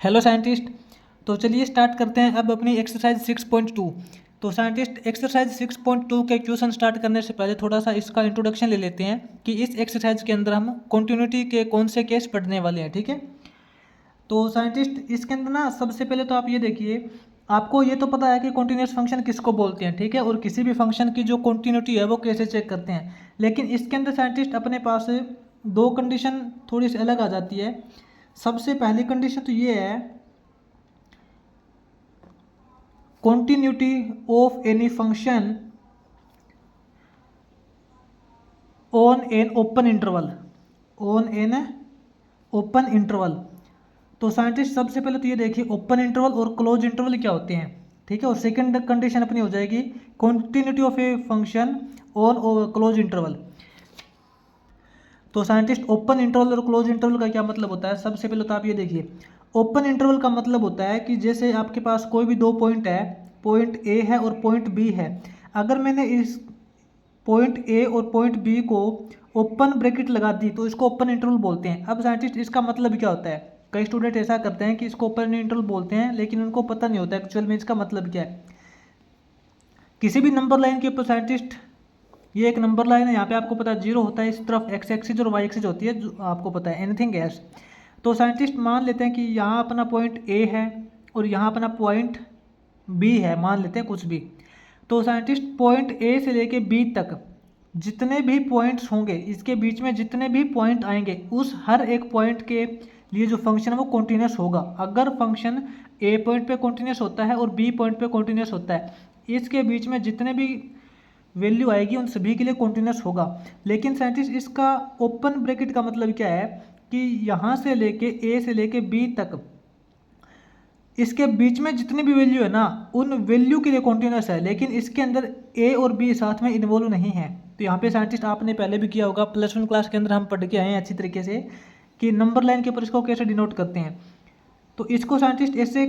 Hello scientist. तो चलिए start करते हैं अब अपनी एक्सरसाइज 6.2। तो साइंटिस्ट एक्सरसाइज 6.2 के क्वेश्चन स्टार्ट करने से पहले थोड़ा सा इसका इंट्रोडक्शन ले लेते हैं कि इस एक्सरसाइज के अंदर हम कंटिन्यूटी के कौन से केस पढ़ने वाले हैं। ठीक है, तो साइंटिस्ट इसके अंदर ना सबसे पहले तो आप ये देखिए, आपको ये तो पता है कि कॉन्टिन्यूस फंक्शन किसको बोलते हैं, ठीक है, और किसी भी फंक्शन की जो कॉन्टिन्यूटी है वो कैसे चेक करते हैं। लेकिन इसके अंदर साइंटिस्ट अपने पास दो कंडीशन थोड़ी सी अलग आ जाती है। सबसे पहली कंडीशन तो ये है, continuity of any function on an open interval, on an open interval। तो साइंटिस्ट सबसे पहले तो ये देखिए ओपन इंटरवल और क्लोज इंटरवल क्या होते हैं, ठीक है। और सेकंड कंडीशन अपनी हो जाएगी continuity of a function on close interval. तो साइंटिस्ट ओपन इंटरवल और क्लोज इंटरवल का क्या मतलब होता है, सबसे पहले तो आप ये देखिए, ओपन इंटरवल का मतलब होता है कि जैसे आपके पास कोई भी दो पॉइंट है, पॉइंट ए है और पॉइंट बी है। अगर मैंने इस पॉइंट ए और पॉइंट बी को ओपन ब्रैकेट लगा दी तो इसको ओपन इंटरवल बोलते हैं। अब साइंटिस्ट इसका मतलब क्या होता है, कई स्टूडेंट ऐसा करते हैं कि इसको ओपन इंटरवल बोलते हैं लेकिन उनको पता नहीं होता एक्चुअल में इसका मतलब क्या है। किसी भी नंबर लाइन के ऊपर साइंटिस्ट, ये एक नंबर लाइन है, यहाँ पे आपको पता है जीरो होता है, इस तरफ एक्स एक्सिस और वाई एक्सिस होती है, जो आपको पता है एनीथिंग एल्स। तो साइंटिस्ट मान लेते हैं कि यहाँ अपना पॉइंट ए है और यहाँ अपना पॉइंट बी है, मान लेते हैं कुछ भी। तो साइंटिस्ट पॉइंट ए से लेके बी तक जितने भी पॉइंट्स होंगे, इसके बीच में जितने भी पॉइंट आएंगे, उस हर एक पॉइंट के लिए जो फंक्शन है वो कॉन्टिन्यूस होगा। अगर फंक्शन ए पॉइंट पे कॉन्टिन्यूस होता है और बी पॉइंट पे कॉन्टिन्यूस होता है, इसके बीच में जितने भी वैल्यू आएगी उन सभी के लिए कॉन्टिन्यूस होगा। लेकिन साइंटिस्ट इसका ओपन ब्रैकेट का मतलब क्या है कि यहाँ से लेके ए से लेके बी तक इसके बीच में जितनी भी वैल्यू है ना, उन वैल्यू के लिए कॉन्टिन्यूस है, लेकिन इसके अंदर ए और बी साथ में इन्वॉल्व नहीं है। तो यहाँ पे साइंटिस्ट आपने पहले भी किया होगा, +1 क्लास के अंदर हम पढ़ के आए हैं अच्छी तरीके से कि नंबर लाइन के ऊपर इसको कैसे डिनोट करते हैं। तो इसको साइंटिस्ट ऐसे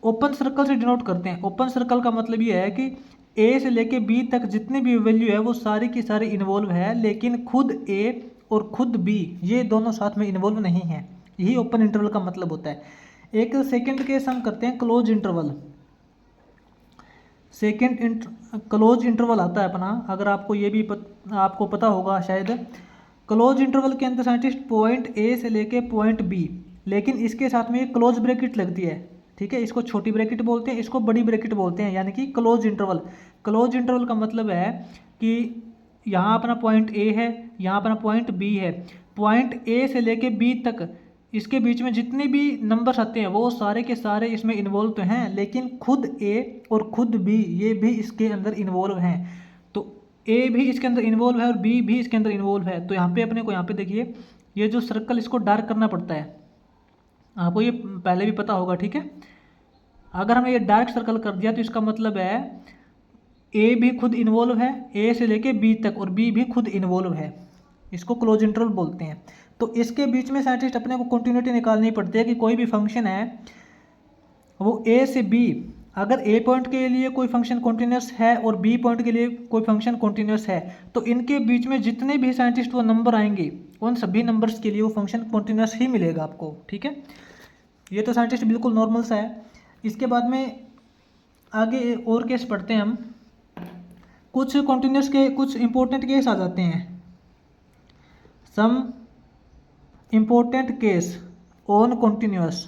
ओपन सर्कल से डिनोट करते हैं। ओपन सर्कल का मतलब ये है कि ए से लेके बी तक जितनी भी वैल्यू है वो सारी की सारी इन्वॉल्व है, लेकिन खुद ए और खुद बी ये दोनों साथ में इन्वॉल्व नहीं है। यही ओपन इंटरवल का मतलब होता है। एक सेकंड केस हम करते हैं क्लोज इंटरवल। क्लोज इंटरवल आता है अपना, अगर आपको ये भी आपको पता होगा शायद। क्लोज इंटरवल के अंदर साइंटिस्ट पॉइंट ए से लेके पॉइंट बी, लेकिन इसके साथ में एक क्लोज ब्रैकेट लगती है, ठीक है। इसको छोटी ब्रैकेट बोलते हैं, इसको बड़ी ब्रैकेट बोलते हैं, यानी कि क्लोज इंटरवल। क्लोज इंटरवल का मतलब है कि यहाँ अपना पॉइंट ए है, यहाँ अपना पॉइंट बी है, पॉइंट ए से लेके बी तक इसके बीच में जितने भी नंबर्स आते हैं वो सारे के सारे इसमें इन्वॉल्व तो हैं, लेकिन खुद ए और खुद बी ये भी इसके अंदर इन्वॉल्व हैं। तो ए भी इसके अंदर इन्वॉल्व है और बी भी इसके अंदर इन्वॉल्व है। तो यहाँ पे अपने को यहाँ पे देखिए, ये जो सर्कल इसको डार्क करना पड़ता है, आपको ये पहले भी पता होगा, ठीक है। अगर हमने ये डार्क सर्कल कर दिया तो इसका मतलब है ए भी खुद इन्वॉल्व है, ए से लेके बी तक, और बी भी खुद इन्वॉल्व है। इसको क्लोज इंटरवल बोलते हैं। तो इसके बीच में साइंटिस्ट अपने को कंटिन्यूटी निकालनी पड़ती है कि कोई भी फंक्शन है वो ए से बी, अगर ए पॉइंट के लिए कोई फंक्शन कॉन्टिन्यूस है और बी पॉइंट के लिए कोई फंक्शन कॉन्टिन्यूस है, तो इनके बीच में जितने भी साइंटिस्ट वो नंबर आएंगे उन सभी नंबर्स के लिए वो फंक्शन कॉन्टिन्यूस ही मिलेगा आपको, ठीक है। ये तो साइंटिस्ट बिल्कुल नॉर्मल सा है। इसके बाद में आगे और केस पढ़ते हैं हम। कुछ कॉन्टिन्यूस के कुछ इंपॉर्टेंट केस आ जाते हैं। Some important case on continuous.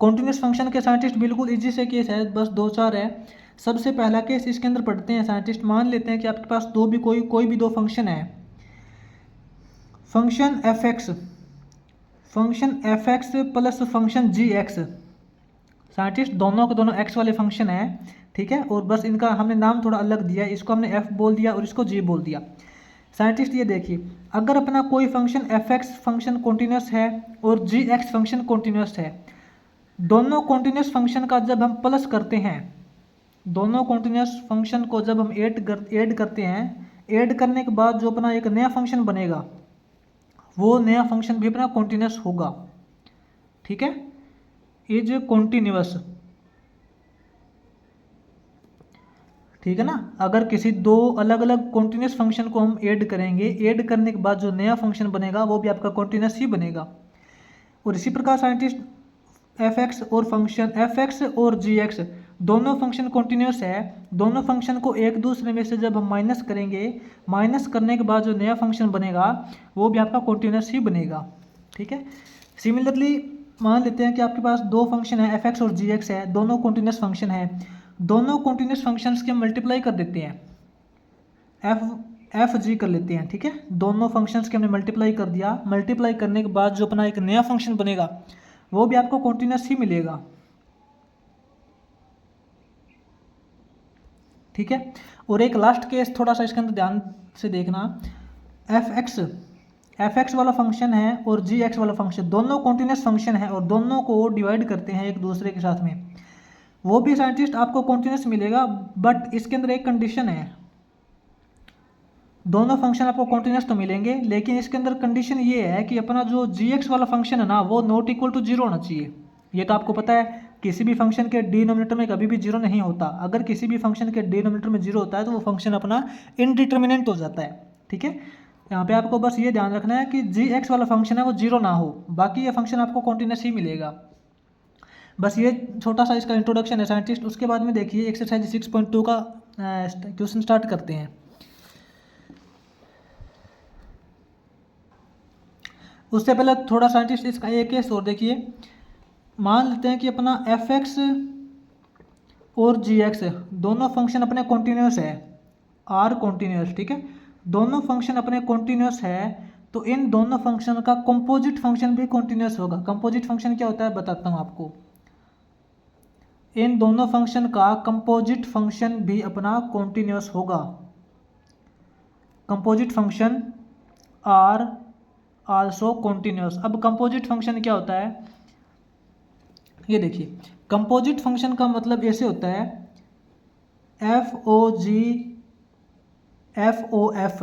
Continuous function के साइंटिस्ट बिल्कुल इजी से केस है, बस 2-4 है। सबसे पहला केस इसके अंदर पढ़ते हैं साइंटिस्ट। मान लेते हैं कि आपके पास कोई भी दो फंक्शन है, function F X plus function G X. Scientist दोनों के दोनों एक्स वाले फंक्शन है, ठीक है, और बस इनका हमने नाम थोड़ा अलग दिया है, इसको हमने एफ बोल दिया और इसको जी बोल दिया। साइंटिस्ट ये देखिए, अगर अपना कोई function F x function continuous है और जी एक्स फंक्शन कॉन्टिन्यूस है, दोनों कॉन्टिन्यूस फंक्शन का जब हम प्लस करते हैं, दोनों कॉन्टिन्यूस फंक्शन को जब हम ऐड करते हैं, ऐड करने के बाद जो अपना एक नया फंक्शन बनेगा वो नया फंक्शन भी अपना कॉन्टिन्यूस होगा, ठीक है। इज कॉन्टिन्यूस, ठीक है ना। अगर किसी दो अलग अलग कॉन्टिन्यूस फंक्शन को हम ऐड करेंगे, ऐड करने के बाद जो नया फंक्शन बनेगा वो भी आपका कॉन्टिन्यूस ही बनेगा। और इसी प्रकार साइंटिस्ट एफ एक्स और फंक्शन एफ एक्स और जी एक्स दोनों फंक्शन कॉन्टिन्यूस है, दोनों फंक्शन को एक दूसरे में से जब हम माइनस करेंगे, माइनस करने के बाद जो नया फंक्शन बनेगा वो भी आपका कॉन्टिन्यूस ही बनेगा। ठीक है। सिमिलरली मान लेते हैं कि आपके पास दो फंक्शन है एफ एक्स और जी एक्स है, दोनों कॉन्टिन्यूस फंक्शन है, दोनों कॉन्टिन्यूस फंक्शंस के मल्टीप्लाई कर देते हैं, एफ जी कर लेते हैं। ठीक है, दोनों फंक्शंस के हमने मल्टीप्लाई कर दिया, मल्टीप्लाई करने के बाद जो अपना एक नया फंक्शन बनेगा वो भी आपको कॉन्टिन्यूस ही मिलेगा। ठीक है। और एक लास्ट केस थोड़ा सा इसके अंदर ध्यान से देखना, एफ एक्स वाला फंक्शन है और जी एक्स वाला फंक्शन दोनों कॉन्टिन्यूस फंक्शन है और दोनों को डिवाइड करते हैं एक दूसरे के साथ में, वो भी साइंटिस्ट आपको कॉन्टिन्यूस मिलेगा, बट इसके अंदर एक कंडीशन है, दोनों फंक्शन आपको कॉन्टिन्यूस तो मिलेंगे लेकिन इसके अंदर कंडीशन ये है कि अपना जो जी एक्स वाला फंक्शन है ना वो नॉट इक्वल टू जीरो होना चाहिए। ये तो आपको पता है किसी भी फंक्शन के डिनोमिनेटर में कभी भी जीरो नहीं होता, अगर किसी भी फंक्शन के डिनोमिनेटर में जीरो होता है तो वो फंक्शन अपना इनडिटर्मिनेंट हो जाता है। ठीक है, यहाँ पे आपको बस ये ध्यान रखना है कि जी एक्स वाला फंक्शन है वो जीरो ना हो, बाकी ये फंक्शन आपको कॉन्टिन्यूस ही मिलेगा। बस ये छोटा सा इसका इंट्रोडक्शन है साइंटिस्ट। उसके बाद में देखिए एक्सरसाइज 6.2 का क्वेश्चन स्टार्ट करते हैं। उससे पहले थोड़ा साइंटिस्ट इसका एक केस और देखिए, मान लेते हैं कि अपना एफ एक्स और जी एक्स दोनों फंक्शन अपने कॉन्टिन्यूस है, आर कॉन्टिन्यूस। ठीक है, दोनों फंक्शन अपने कॉन्टिन्यूस है तो इन दोनों फंक्शन का कंपोजिट फंक्शन भी कॉन्टिन्यूस होगा। कंपोजिट फंक्शन क्या होता है बताता हूँ आपको, इन दोनों फंक्शन का कंपोजिट फंक्शन भी अपना कॉन्टिन्यूस होगा। Composite function are also continuous. अब कंपोजिट फंक्शन क्या होता है ये देखिए, कंपोजिट फंक्शन का मतलब ऐसे होता है एफ ओ जी एफ ओ एफ,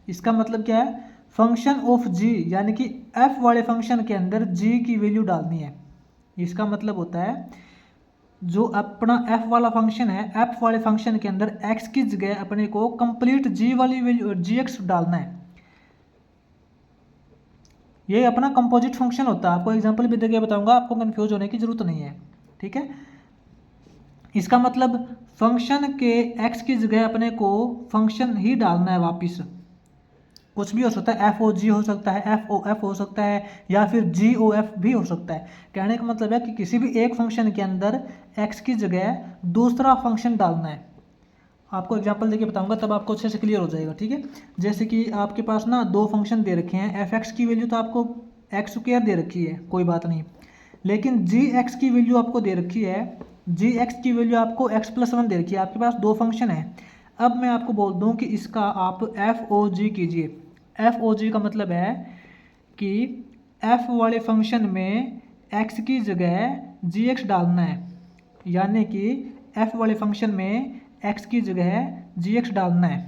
इसका मतलब क्या है, फंक्शन ऑफ जी, यानी कि एफ वाले फंक्शन के अंदर जी की वैल्यू डालनी है। इसका मतलब होता है जो अपना एफ वाला फंक्शन है, एफ वाले फंक्शन के अंदर एक्स की जगह अपने को कंप्लीट जी वाली वैल्यू जी एक्स डालना है, ये अपना कंपोजिट फंक्शन होता है। आपको एग्जांपल भी देके बताऊंगा, आपको कंफ्यूज होने की जरूरत नहीं है। ठीक है, इसका मतलब फंक्शन के एक्स की जगह अपने को फंक्शन ही डालना है वापिस, कुछ भी हो सकता है, एफ ओ जी हो सकता है, एफ ओ एफ हो सकता है, या फिर जी ओ एफ भी हो सकता है। कहने का मतलब है कि किसी भी एक फंक्शन के अंदर एक्स की जगह दूसरा फंक्शन डालना है। आपको एग्जांपल देके बताऊंगा तब आपको अच्छे से क्लियर हो जाएगा। ठीक है, जैसे कि आपके पास ना दो फंक्शन दे रखे हैं, एफ एक्स की वैल्यू तो आपको एक्स स्क्वायर दे रखी है, कोई बात नहीं, लेकिन जी एक्स की वैल्यू आपको दे रखी है, जी एक्स की वैल्यू आपको एक्स प्लस वन दे रखी है। आपके पास दो फंक्शन है, अब मैं आपको बोल दूं कि इसका आप एफ ओ जी कीजिए। एफ ओ जी का मतलब है कि एफ वाले फंक्शन में एक्स की जगह जी एक्स डालना है, यानी कि एफ वाले फंक्शन में एक्स की जगह जी एक्स डालना है।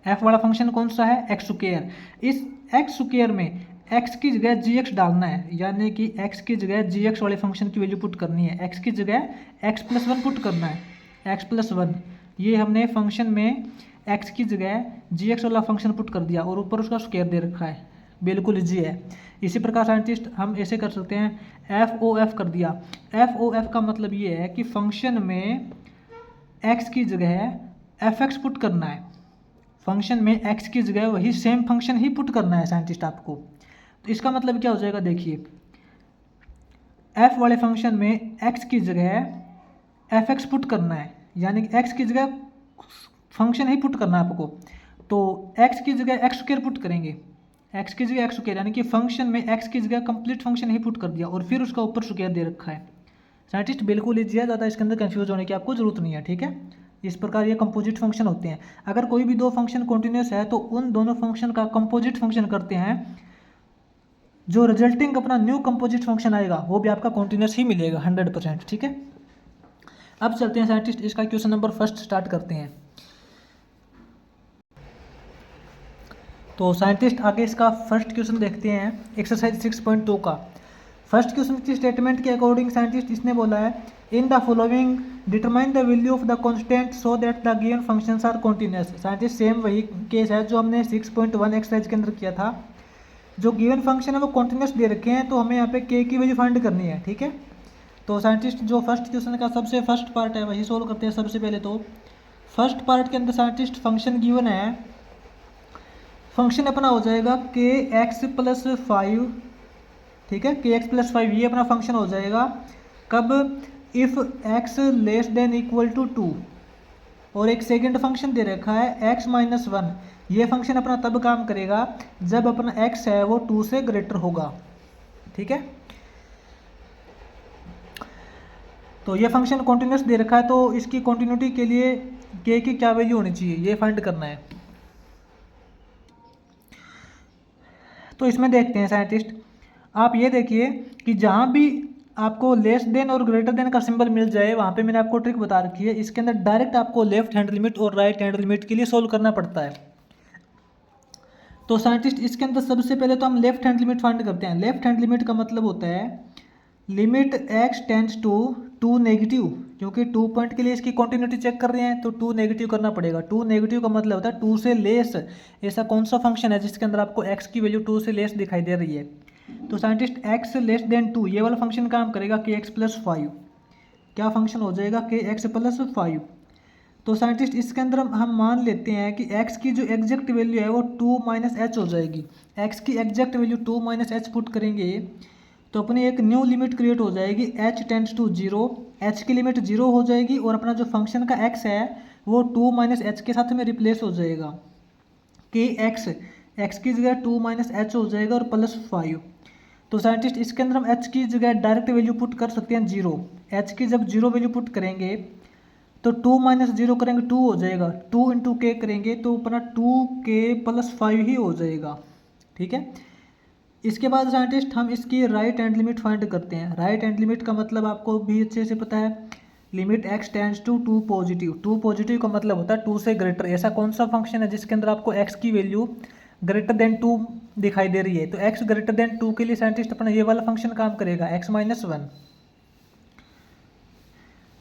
एफ वाला फंक्शन कौन सा है, एक्स स्क्वायर, इस एक्स स्क्वायर में एक्स की जगह जी एक्स डालना है, यानी कि एक्स की जगह जी एक्स वाले फंक्शन की वैल्यू पुट करनी है, एक्स की जगह एक्स प्लस वन पुट करना है, एक्स प्लस वन, ये हमने फंक्शन में एक्स की जगह जी एक्स वाला फंक्शन पुट कर दिया और ऊपर उसका स्क्वायर दे रखा है, बिल्कुल इजी है। इसी प्रकार साइंटिस्ट हम ऐसे कर सकते हैं, एफ ओ एफ कर दिया। एफ ओ एफ का मतलब ये है कि फंक्शन में एक्स की जगह एफ एक्स पुट करना है, फंक्शन में एक्स की जगह वही सेम फंक्शन ही पुट करना है साइंटिस्ट आपको। तो इसका मतलब क्या हो जाएगा, देखिए एफ वाले फंक्शन में एक्स की जगह एफ एक्स पुट करना है, यानी कि एक्स की जगह फंक्शन ही पुट करना है आपको, तो एक्स की जगह एक्स स्क्वायर पुट करेंगे, एक्स की जगह एक्स स्क्वायर, यानी कि फंक्शन में एक्स की जगह कंप्लीट फंक्शन ही पुट कर दिया और फिर उसका ऊपर स्क्वायर दे रखा है। साइंटिस्ट बिल्कुल ईजी है, ज़्यादा इसके अंदर कंफ्यूज होने की आपको जरूरत नहीं है। ठीक है, इस प्रकार ये कंपोजिट फंक्शन होते हैं। अगर कोई भी दो फंक्शन कॉन्टिन्यूस है तो उन दोनों फंक्शन का कंपोजिट फंक्शन करते हैं, जो रिजल्टिंग अपना न्यू कंपोजिट फंक्शन आएगा वो भी आपका कॉन्टिन्यूस ही मिलेगा 100%। ठीक है, अब चलते हैं साइंटिस्ट इसका क्वेश्चन नंबर फर्स्ट स्टार्ट करते हैं। तो साइंटिस्ट आगे इसका फर्स्ट क्वेश्चन देखते हैं एक्सरसाइज 6.2 का। फर्स्ट क्वेश्चन की स्टेटमेंट के अकॉर्डिंग साइंटिस्ट इसने बोला है, in the following determine the value of the constant so that the given functions are continuous. Scientist same वही केस है जो हमने 6.1 एक्सरसाइज के अंदर किया था। जो गिवन फंक्शन है वो कॉन्टिन्यूस दे रखे हैं, तो हमें यहाँ पे के की वैल्यू फाइंड करनी है, ठीक है। तो साइंटिस्ट जो फर्स्ट क्वेश्चन का सबसे फर्स्ट पार्ट है वही सोल्व करते हैं सबसे पहले। तो फर्स्ट पार्ट के अंदर साइंटिस्ट फंक्शन गिवन है, फंक्शन अपना हो जाएगा के एक्स प्लस 5, ठीक है, के एक्स प्लस 5 ये अपना फंक्शन हो जाएगा कब, if x less than equal to 2। और एक सेकंड फंक्शन दे रखा है एक्स माइनस 1, ये फंक्शन अपना तब काम करेगा जब अपना एक्स है वो 2 से ग्रेटर होगा, ठीक है। तो ये फंक्शन कॉन्टिन्यूस दे रखा है, तो इसकी कॉन्टिन्यूटी के लिए के की क्या वैल्यू होनी चाहिए ये फाइंड करना है। तो इसमें देखते हैं साइंटिस्ट, आप ये देखिए कि जहाँ भी आपको लेस देन और ग्रेटर देन का सिंबल मिल जाए वहाँ पे मैंने आपको ट्रिक बता रखी है, इसके अंदर डायरेक्ट आपको लेफ्ट हैंड लिमिट और राइट हैंड लिमिट के लिए सोल्व करना पड़ता है। तो साइंटिस्ट इसके अंदर सबसे पहले तो हम लेफ्ट हैंड लिमिट फाइंड करते हैं। लेफ्ट हैंड लिमिट का मतलब होता है limit x tends to 2 negative, क्योंकि 2 पॉइंट के लिए इसकी कॉन्टिन्यूटी चेक कर रहे हैं तो 2 नेगेटिव करना पड़ेगा। 2 नेगेटिव का मतलब होता है 2 से लेस। ऐसा कौन सा फंक्शन है जिसके अंदर आपको x की वैल्यू 2 से लेस दिखाई दे रही है। तो साइंटिस्ट x लेस देन 2 ये वाला फंक्शन काम करेगा कि x प्लस 5, क्या फंक्शन हो जाएगा कि x प्लस 5। तो साइंटिस्ट इसके अंदर हम मान लेते हैं कि x की जो एग्जैक्ट वैल्यू है वो 2 माइनस एच हो जाएगी। x की exact value 2 minus H put करेंगे तो अपनी एक न्यू लिमिट क्रिएट हो जाएगी h टेंड्स टू 0, h की लिमिट 0 हो जाएगी और अपना जो फंक्शन का x है वो 2 माइनस एच के साथ में रिप्लेस हो जाएगा कि x की जगह 2 माइनस एच हो जाएगा और प्लस 5। तो साइंटिस्ट इसके अंदर हम h की जगह डायरेक्ट वैल्यू पुट कर सकते हैं 0। h की जब 0 वैल्यू पुट करेंगे तो 2 माइनस 0 करेंगे 2 हो जाएगा, 2 इंटू के करेंगे तो अपना 2k प्लस 5 ही हो जाएगा, ठीक है। इसके बाद साइंटिस्ट हम इसकी राइट हैंड लिमिट फाइंड करते हैं। राइट हैंड लिमिट का मतलब आपको भी अच्छे से पता है, limit x tends to 2 positive. 2 positive का मतलब होता है 2 से ग्रेटर। ऐसा कौन सा फंक्शन है जिसके अंदर आपको x की वैल्यू ग्रेटर देन 2 दिखाई दे रही है। तो x ग्रेटर देन 2 के लिए साइंटिस्ट अपना ये वाला फंक्शन काम करेगा x माइनस 1।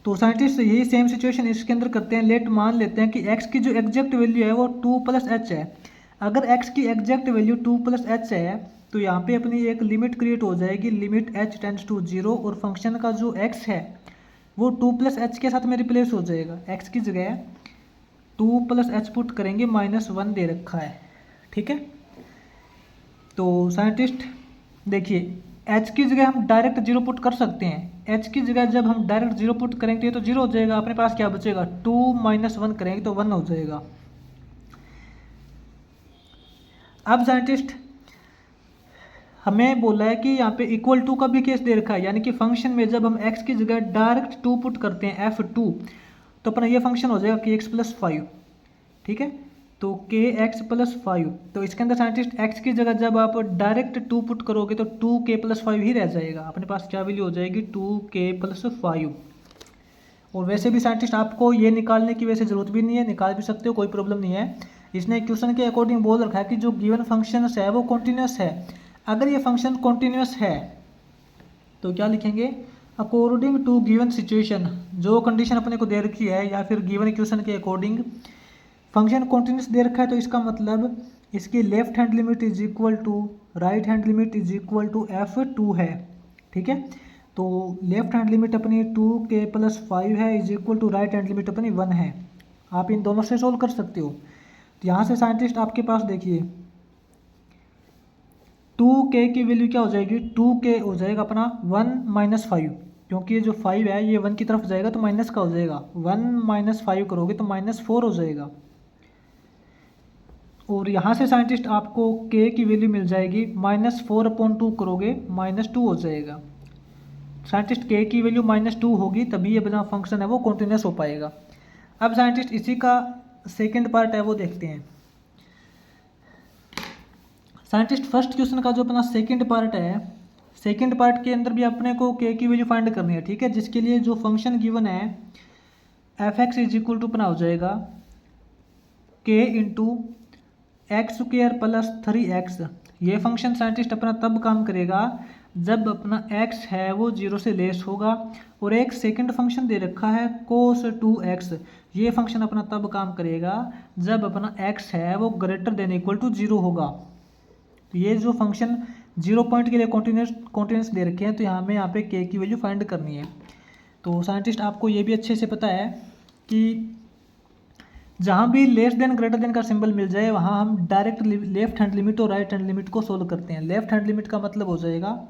तो साइंटिस्ट यही सेम सिचुएशन इसके अंदर करते हैं। लेट मान लेते हैं कि x की जो एग्जैक्ट वैल्यू है वो 2 प्लस एच है। अगर x की एग्जैक्ट वैल्यू 2 प्लस एच है तो यहाँ पे अपनी एक लिमिट क्रिएट हो जाएगी लिमिट h टेंड्स टू 0 और फंक्शन का जो x है वो 2 प्लस एच के साथ में रिप्लेस हो जाएगा। x की जगह 2 प्लस एच पुट करेंगे माइनस 1 दे रखा है, ठीक है। तो साइंटिस्ट देखिए h की जगह हम डायरेक्ट 0 पुट कर सकते हैं। h की जगह जब हम डायरेक्ट 0 पुट करेंगे तो 0 हो जाएगा, अपने पास क्या बचेगा 2 माइनस 1 करेंगे तो 1 हो जाएगा। अब साइंटिस्ट हमें बोला है कि यहाँ पे इक्वल टू का भी केस दे रखा है, यानी कि फंक्शन में जब हम x की जगह डायरेक्ट 2 पुट करते हैं f2 तो अपना ये फंक्शन हो जाएगा kx प्लस 5, ठीक है। तो kx प्लस 5, तो इसके अंदर साइंटिस्ट x की जगह जब आप डायरेक्ट 2 पुट करोगे तो 2k प्लस 5 ही रह जाएगा, अपने पास क्या वैल्यू हो जाएगी 2k प्लस 5। और वैसे भी साइंटिस्ट आपको ये निकालने की वैसे ज़रूरत भी नहीं है, निकाल भी सकते हो, कोई प्रॉब्लम नहीं है। इसने क्वेश्चन के अकॉर्डिंग बोल रखा है कि जो गिवन फंक्शन है वो कॉन्टिन्यूस है। अगर ये फंक्शन कॉन्टिन्यूस है तो क्या लिखेंगे, अकॉर्डिंग टू गिवन सिचुएशन, जो कंडीशन अपने को दे रखी है या फिर गिवन इक्वेशन के अकॉर्डिंग फंक्शन कॉन्टिन्यूस दे रखा है तो इसका मतलब इसकी left hand limit is equal to right hand limit is equal to f2 है, ठीक है। तो लेफ्ट हैंड लिमिट अपनी 2k प्लस 5 है is equal to right hand limit अपनी 1 है। आप इन दोनों से सोल्व कर सकते हो। तो यहाँ से साइंटिस्ट आपके पास देखिए 2k की वैल्यू क्या हो जाएगी, 2k हो जाएगा अपना 1 माइनस 5, क्योंकि ये जो 5 है ये 1 की तरफ जाएगा तो माइनस का हो जाएगा, 1 माइनस 5 करोगे तो माइनस 4 हो जाएगा। और यहाँ से साइंटिस्ट आपको k की वैल्यू मिल जाएगी -4/2 करोगे -2 हो जाएगा। साइंटिस्ट k की वैल्यू -2 होगी तभी ये अपना फंक्शन है वो कॉन्टिन्यूस हो पाएगा। अब साइंटिस्ट इसी का सेकेंड पार्ट है वो देखते हैं। साइंटिस्ट फर्स्ट क्वेश्चन का जो अपना सेकंड पार्ट है, सेकंड पार्ट के अंदर भी अपने को के की वैल्यू फाइंड करनी है, ठीक है। जिसके लिए जो फंक्शन गिवन है f(x) इज इक्वल टू अपना हो जाएगा k into x square plus 3x। ये फंक्शन साइंटिस्ट अपना तब काम करेगा जब अपना x है वो 0 से लेस होगा। और एक सेकंड फंक्शन दे रखा है cos 2x, ये फंक्शन अपना तब काम करेगा जब अपना x है वो ग्रेटर देन इक्वल टू 0 होगा। तो ये जो फंक्शन 0 पॉइंट के लिए कॉन्टिन्यूस दे रखे हैं, तो हमें यहाँ पे के की वैल्यू फाइंड करनी है। तो साइंटिस्ट आपको ये भी अच्छे से पता है कि जहाँ भी लेस देन ग्रेटर देन का सिंबल मिल जाए वहाँ हम डायरेक्ट लेफ्ट हैंड लिमिट और राइट हैंड लिमिट को सोल्व करते हैं। लेफ्ट हैंड लिमिट का मतलब हो जाएगा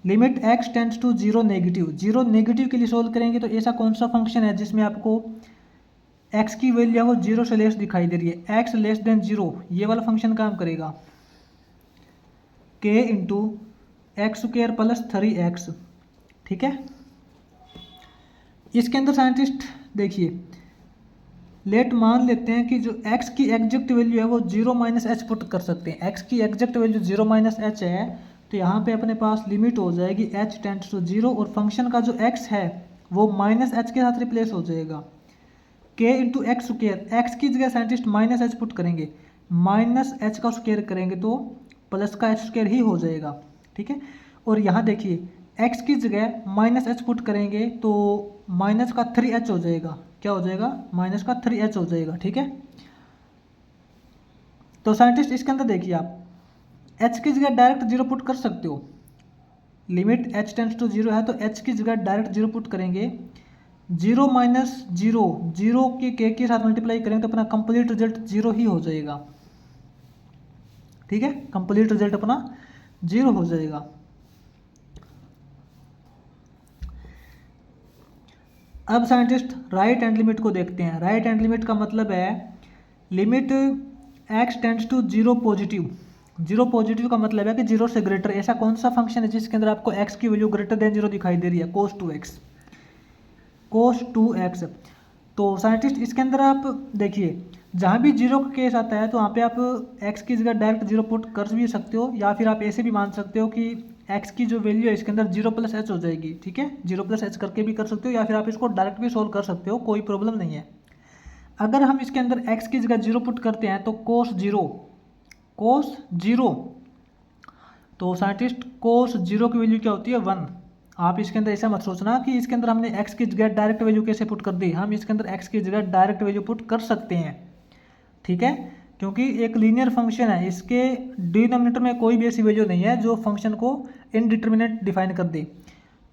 limit x tends to 0 negative. 0 negative के लिए सोल्व करेंगे तो ऐसा कौन सा फंक्शन है जिसमें आपको x की वैल्यू है वो 0 से लेस दिखाई दे रही है, x लेस देन 0, ये वाला फंक्शन काम करेगा k into x square plus 3x। ठीक है, इसके अंदर साइंटिस्ट देखिए लेट मान लेते हैं कि जो x की एग्जैक्ट वैल्यू है वो 0 माइनस एच पुट कर सकते हैं। x की एग्जैक्ट वैल्यू 0 माइनस एच है, तो यहाँ पे अपने पास लिमिट हो जाएगी h टेंड्स टू 0 और फंक्शन का जो x है वो माइनस एच के साथ रिप्लेस हो जाएगा k into x square. X की जगह साइंटिस्ट माइनस एच पुट करेंगे, माइनस एच का स्क्वायर करेंगे तो प्लस का एच स्क्वायर ही हो जाएगा। ठीक है, और यहाँ देखिए x की जगह माइनस एच पुट करेंगे तो माइनस का 3h हो जाएगा। क्या हो जाएगा? माइनस का 3h हो जाएगा। ठीक है, तो साइंटिस्ट इसके अंदर देखिए आप h की जगह डायरेक्ट 0 पुट कर सकते हो। लिमिट h टेंड्स टू 0 है तो h की जगह डायरेक्ट 0 पुट करेंगे। 0 माइनस 0, 0 के साथ मल्टीप्लाई करेंगे तो अपना कंप्लीट रिजल्ट 0 ही हो जाएगा। ठीक है, कंप्लीट रिजल्ट अपना 0 हो जाएगा। अब साइंटिस्ट राइट हैंड लिमिट को देखते हैं। राइट हैंड लिमिट का मतलब है limit x tends to 0 positive. 0 positive का मतलब है कि 0 से ग्रेटर। ऐसा कौन सा फंक्शन है जिसके अंदर आपको x की वैल्यू ग्रेटर देन 0 दिखाई दे रही है? cos 2x, cos 2x। तो साइंटिस्ट इसके अंदर आप देखिए जहाँ भी 0 का केस आता है तो वहाँ पे आप x की जगह डायरेक्ट 0 पुट कर भी सकते हो, या फिर आप ऐसे भी मान सकते हो कि x की जो वैल्यू है इसके अंदर 0 प्लस h हो जाएगी। ठीक है, 0 प्लस h करके भी कर सकते हो, या फिर आप इसको डायरेक्ट भी सोल्व कर सकते हो, कोई प्रॉब्लम नहीं है। अगर हम इसके अंदर x की जगह 0 पुट करते हैं तो cos 0, तो साइंटिस्ट cos 0 की वैल्यू क्या होती है? 1। आप इसके अंदर ऐसा मत सोचना कि इसके अंदर हमने x की जगह डायरेक्ट वैल्यू कैसे पुट कर दी। हम इसके अंदर x की जगह डायरेक्ट वैल्यू पुट कर सकते हैं। ठीक है, क्योंकि एक लीनियर फंक्शन है, इसके डिनोमिनेटर में कोई भी ऐसी वैल्यू नहीं है जो फंक्शन को इनडिटर्मिनेट डिफाइन कर दे,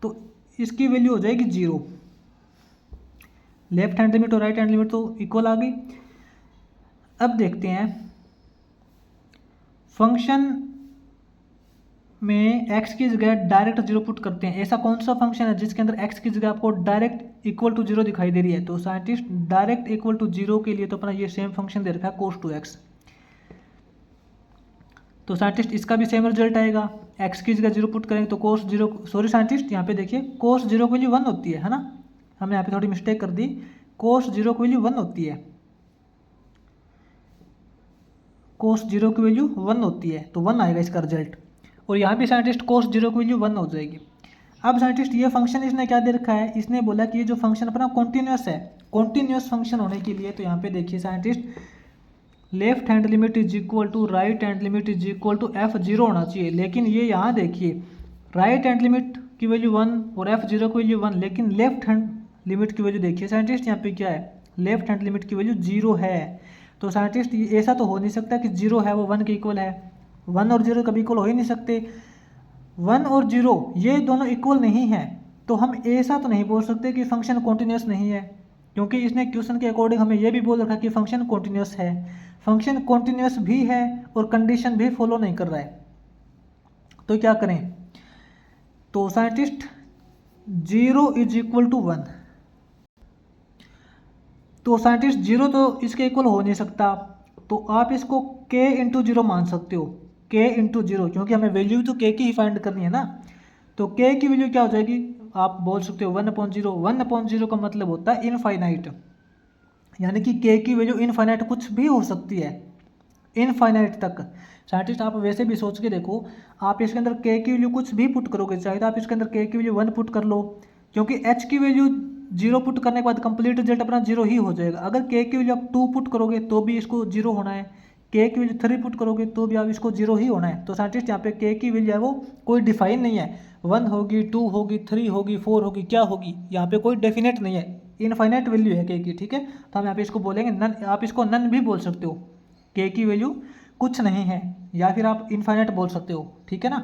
तो इसकी वैल्यू हो जाएगी 0। लेफ्ट हैंड लिमिट और राइट हैंड लिमिट तो इक्वल आ गई। अब देखते हैं फंक्शन में x की जगह डायरेक्ट 0 पुट करते हैं। ऐसा कौन सा फंक्शन है जिसके अंदर x की जगह आपको डायरेक्ट इक्वल टू 0 दिखाई दे रही है? तो साइंटिस्ट डायरेक्ट इक्वल टू 0 के लिए तो अपना ये सेम फंक्शन दे रखा है cos 2x। तो साइंटिस्ट इसका भी सेम रिजल्ट आएगा। x की जगह 0 पुट करेंगे तो cos 0, सॉरी साइंटिस्ट यहाँ पे देखिए cos 0 की वैल्यू 1 होती है ना, हमने यहाँ पे थोड़ी मिस्टेक कर दी। cos 0 की वैल्यू 1 होती है, cos 0 की वैल्यू 1 होती है, तो 1 आएगा इसका रिजल्ट। और यहाँ भी साइंटिस्ट cos 0 की वैल्यू 1 हो जाएगी। अब साइंटिस्ट ये फंक्शन इसने क्या दे रखा है? इसने बोला कि ये जो फंक्शन अपना कॉन्टिन्यूस है, कॉन्टिन्यूस फंक्शन होने के लिए तो यहाँ पे देखिए scientist left hand limit is equal to right hand limit is equal to f0 होना चाहिए। लेकिन ये यहाँ देखिए राइट हैंड लिमिट की वैल्यू 1 और f0 की वैल्यू 1, लेकिन लेफ्ट हैंड लिमिट की वैल्यू देखिए साइंटिस्ट यहाँ पे क्या है? लेफ्ट हैंड लिमिट की वैल्यू 0 है। तो साइंटिस्ट ऐसा तो हो नहीं सकता कि 0 है वो 1 के इक्वल है। 1 और 0 कभी इक्वल हो ही नहीं सकते। 1 और 0 ये दोनों इक्वल नहीं है, तो हम ऐसा तो नहीं बोल सकते कि फंक्शन कॉन्टिन्यूस नहीं है, क्योंकि इसने क्वेश्चन के अकॉर्डिंग हमें ये भी बोल रखा कि फंक्शन कॉन्टिन्यूस है। फंक्शन कॉन्टिन्यूस भी है और कंडीशन भी फॉलो नहीं कर रहा है, तो क्या करें? तो साइंटिस्ट 0 इज इक्वल टू 1, तो साइंटिस्ट 0 तो इसके इक्वल हो नहीं सकता, तो आप इसको k इंटू 0 मान सकते हो। k इंटू 0, क्योंकि हमें वैल्यू तो k की ही फाइंड करनी है ना, तो k की वैल्यू क्या हो जाएगी? आप बोल सकते हो 1/0। 1/0 का मतलब होता है इनफाइनाइट, यानी कि k की वैल्यू इनफाइनाइट कुछ भी हो सकती है, इनफाइनाइट तक। साइंटिस्ट आप वैसे भी सोच के देखो, आप इसके अंदर k की वैल्यू कुछ भी पुट करोगे, चाहे तो आप इसके अंदर k की वैल्यू 1 पुट कर लो, क्योंकि h की वैल्यू 0 पुट करने के बाद कंप्लीट रिजल्ट अपना 0 ही हो जाएगा। अगर k की वैल्यू आप 2 पुट करोगे तो भी इसको 0 होना है, k की वैल्यू 3 पुट करोगे तो भी आप इसको 0 ही होना है। तो साइंटिस्ट यहाँ पे k की वैल्यू है वो कोई डिफाइन नहीं है, 1 होगी, 2 होगी, 3 होगी, 4 होगी, क्या होगी, यहाँ पे कोई डेफिनेट नहीं है, इनफाइनाइट वैल्यू है k की। ठीक है, तो हम यहाँ पे इसको बोलेंगे नन, आप इसको नन भी बोल सकते हो, k की वैल्यू कुछ नहीं है, या फिर आप इनफाइनाइट बोल सकते हो, ठीक है ना।